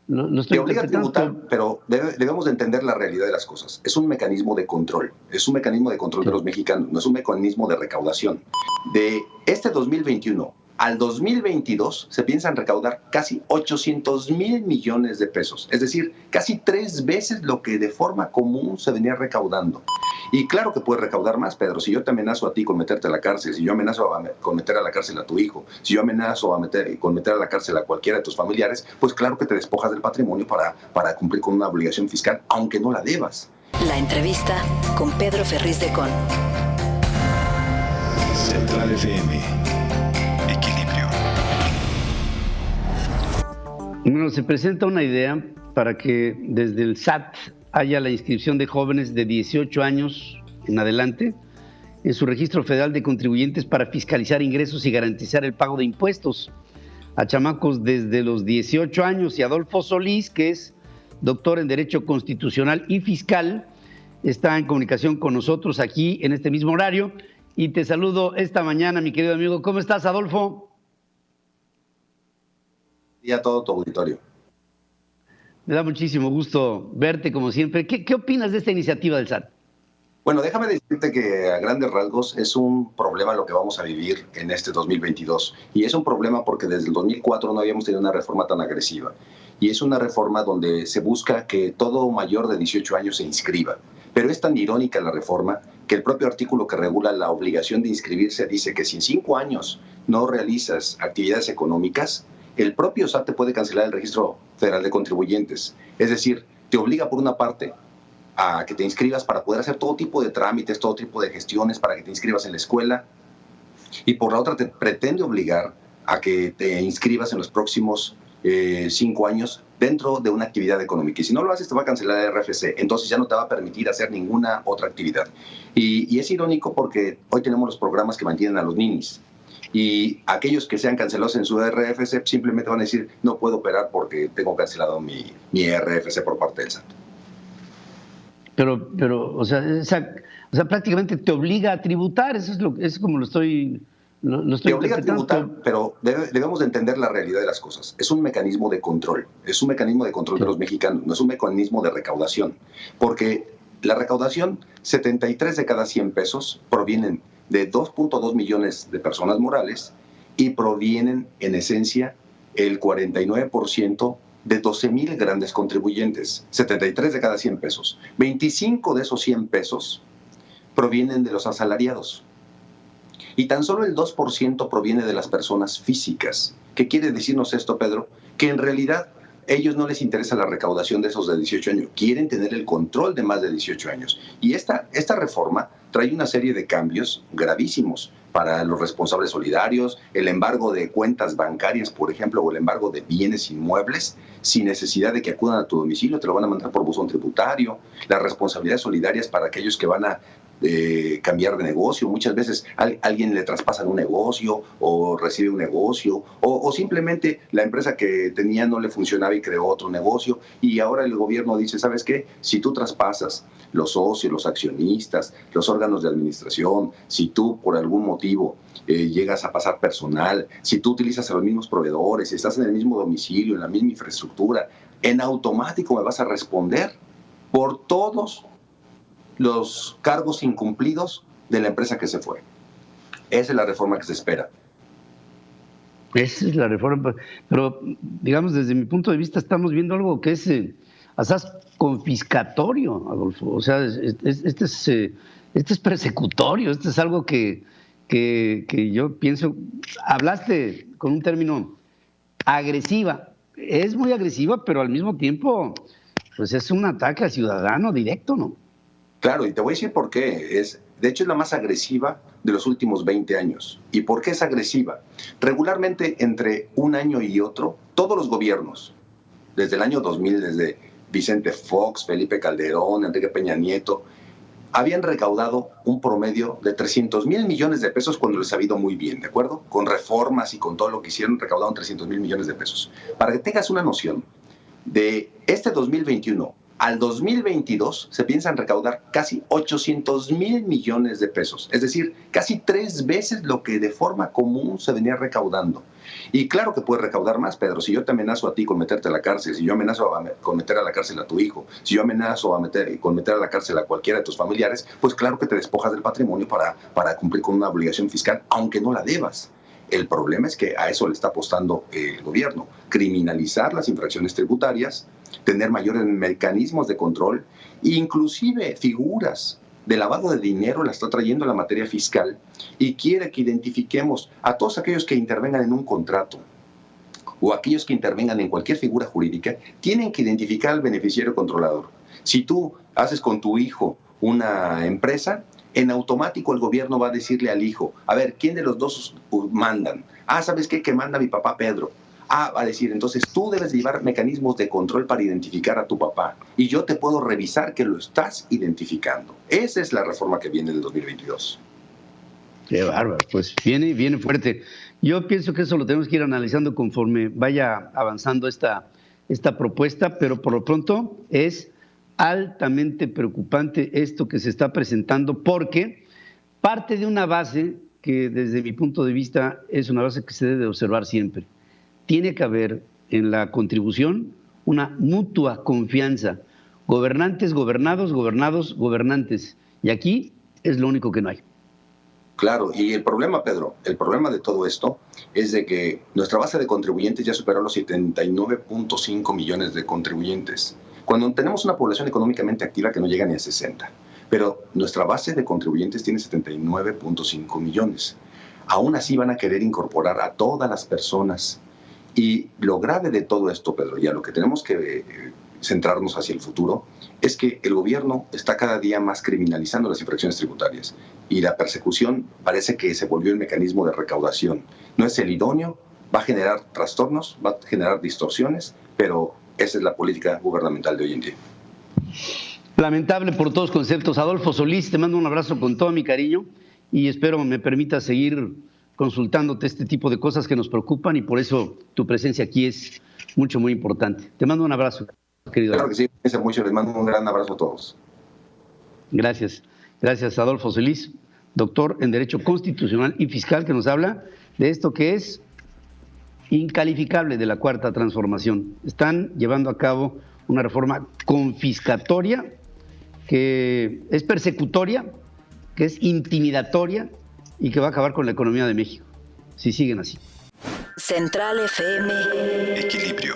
lo Te estoy obliga a interpretando. tributar, pero debemos de entender la realidad de las cosas. Es un mecanismo de control, es un mecanismo de control de Sí. los mexicanos, no es un mecanismo de recaudación. De este 2021 al 2022 se piensan recaudar casi 800,000 millones de pesos, es decir, casi 3 veces lo que de forma común se venía recaudando. Y claro que puedes recaudar más, Pedro. Si yo te amenazo a ti con meterte a la cárcel, si yo amenazo con meter a la cárcel a tu hijo, si yo amenazo con meter a la cárcel a cualquiera de tus familiares, pues claro que te despojas del patrimonio para cumplir con una obligación fiscal, aunque no la debas. La entrevista con Pedro Ferriz de Con. Central FM. Equilibrio. Bueno, se presenta una idea para que desde el SAT haya la inscripción de jóvenes de 18 años en adelante en su registro federal de contribuyentes para fiscalizar ingresos y garantizar el pago de impuestos a chamacos desde los 18 años. Y Adolfo Solís, que es doctor en Derecho Constitucional y Fiscal, está en comunicación con nosotros aquí en este mismo horario. Y te saludo esta mañana, mi querido amigo. ¿Cómo estás, Adolfo? Y a todo tu auditorio. Me da muchísimo gusto verte, como siempre. ¿Qué opinas de esta iniciativa del SAT? Bueno, déjame decirte que a grandes rasgos es un problema lo que vamos a vivir en este 2022. Y es un problema porque desde el 2004 no habíamos tenido una reforma tan agresiva. Y es una reforma donde se busca que todo mayor de 18 años se inscriba. Pero es tan irónica la reforma que el propio artículo que regula la obligación de inscribirse dice que si en 5 años no realizas actividades económicas, el propio SAT te puede cancelar el Registro Federal de Contribuyentes. Es decir, te obliga por una parte a que te inscribas para poder hacer todo tipo de trámites, todo tipo de gestiones, para que te inscribas en la escuela, y por la otra te pretende obligar a que te inscribas en los próximos 5 años dentro de una actividad económica. Y si no lo haces, te va a cancelar el RFC, entonces ya no te va a permitir hacer ninguna otra actividad. Y es irónico porque hoy tenemos los programas que mantienen a los ninis. Y aquellos que sean cancelados en su RFC simplemente van a decir, no puedo operar porque tengo cancelado mi RFC por parte del SAT. Pero o sea, prácticamente te obliga a tributar, eso es como lo estoy te obliga a tributar, pero debemos de entender la realidad de las cosas. Es un mecanismo de control, es un mecanismo de control de los mexicanos, no es un mecanismo de recaudación, porque la recaudación, 73 de cada 100 pesos provienen de 2.2 millones de personas morales y provienen, en esencia, el 49% de 12,000 grandes contribuyentes, 73 de cada 100 pesos. 25 de esos 100 pesos provienen de los asalariados. Y tan solo el 2% proviene de las personas físicas. ¿Qué quiere decirnos esto, Pedro? Que en realidad ellos no les interesa la recaudación de esos de 18 años, quieren tener el control de más de 18 años. Y esta reforma trae una serie de cambios gravísimos para los responsables solidarios, el embargo de cuentas bancarias, por ejemplo, o el embargo de bienes inmuebles, sin necesidad de que acudan a tu domicilio, te lo van a mandar por buzón tributario, las responsabilidades solidarias para aquellos que van a cambiar de negocio. Muchas veces alguien le traspasan un negocio o recibe un negocio o simplemente la empresa que tenía no le funcionaba y creó otro negocio y ahora el gobierno dice, ¿sabes qué? Si tú traspasas los socios, los accionistas, los órganos de administración, si tú por algún motivo llegas a pasar personal, si tú utilizas a los mismos proveedores, si estás en el mismo domicilio, en la misma infraestructura, en automático me vas a responder por todos los cargos incumplidos de la empresa que se fue. Esa es la reforma que se espera. Esa es la reforma, pero digamos desde mi punto de vista estamos viendo algo que es asaz confiscatorio, Adolfo. O sea, este es persecutorio, este es algo que yo pienso, hablaste con un término agresiva, es muy agresiva, pero al mismo tiempo pues es un ataque al ciudadano directo, ¿no? Claro, y te voy a decir por qué. De hecho, es la más agresiva de los últimos 20 años. ¿Y por qué es agresiva? Regularmente, entre un año y otro, todos los gobiernos, desde el año 2000, desde Vicente Fox, Felipe Calderón, Enrique Peña Nieto, habían recaudado un promedio de 300,000 millones de pesos cuando les ha ido muy bien, ¿de acuerdo? Con reformas y con todo lo que hicieron, recaudaron 300,000 millones de pesos. Para que tengas una noción, de este 2021 Al 2022 se piensan recaudar casi 800,000 millones de pesos, es decir, casi 3 veces lo que de forma común se venía recaudando. Y claro que puedes recaudar más, Pedro. Si yo te amenazo a ti con meterte a la cárcel, si yo amenazo con meter a la cárcel a tu hijo, si yo amenazo con meter a la cárcel a cualquiera de tus familiares, pues claro que te despojas del patrimonio para cumplir con una obligación fiscal, aunque no la debas. El problema es que a eso le está apostando el gobierno, criminalizar las infracciones tributarias, tener mayores mecanismos de control, inclusive figuras de lavado de dinero la está trayendo a la materia fiscal y quiere que identifiquemos a todos aquellos que intervengan en un contrato o aquellos que intervengan en cualquier figura jurídica, tienen que identificar al beneficiario controlador. Si tú haces con tu hijo una empresa, en automático el gobierno va a decirle al hijo, a ver, ¿quién de los dos mandan? ¿Sabes qué? Que manda mi papá Pedro. Va a decir, entonces tú debes llevar mecanismos de control para identificar a tu papá y yo te puedo revisar que lo estás identificando. Esa es la reforma que viene del 2022. Qué bárbaro, pues viene fuerte. Yo pienso que eso lo tenemos que ir analizando conforme vaya avanzando esta propuesta, pero por lo pronto es altamente preocupante esto que se está presentando, porque parte de una base que desde mi punto de vista es una base que se debe observar siempre. Tiene que haber en la contribución una mutua confianza. Gobernantes, gobernados, gobernados, gobernantes. Y aquí es lo único que no hay. Claro, y el problema, Pedro, el problema de todo esto es de que nuestra base de contribuyentes ya superó los 79.5 millones de contribuyentes, cuando tenemos una población económicamente activa que no llega ni a 60. Pero nuestra base de contribuyentes tiene 79.5 millones. Aún así van a querer incorporar a todas las personas. Y lo grave de todo esto, Pedro, y a lo que tenemos que centrarnos hacia el futuro, es que el gobierno está cada día más criminalizando las infracciones tributarias y la persecución parece que se volvió el mecanismo de recaudación. No es el idóneo, va a generar trastornos, va a generar distorsiones, pero esa es la política gubernamental de hoy en día. Lamentable por todos conceptos. Adolfo Solís, te mando un abrazo con todo mi cariño y espero me permita seguir consultándote este tipo de cosas que nos preocupan y por eso tu presencia aquí es muy importante. Te mando un abrazo, querido. Claro que sí, mucho. Les mando un gran abrazo a todos. Gracias. Gracias, Adolfo Solís, doctor en Derecho Constitucional y Fiscal, que nos habla de esto que es incalificable de la Cuarta Transformación. Están llevando a cabo una reforma confiscatoria que es persecutoria, que es intimidatoria y que va a acabar con la economía de México, si siguen así. Central FM. Equilibrio.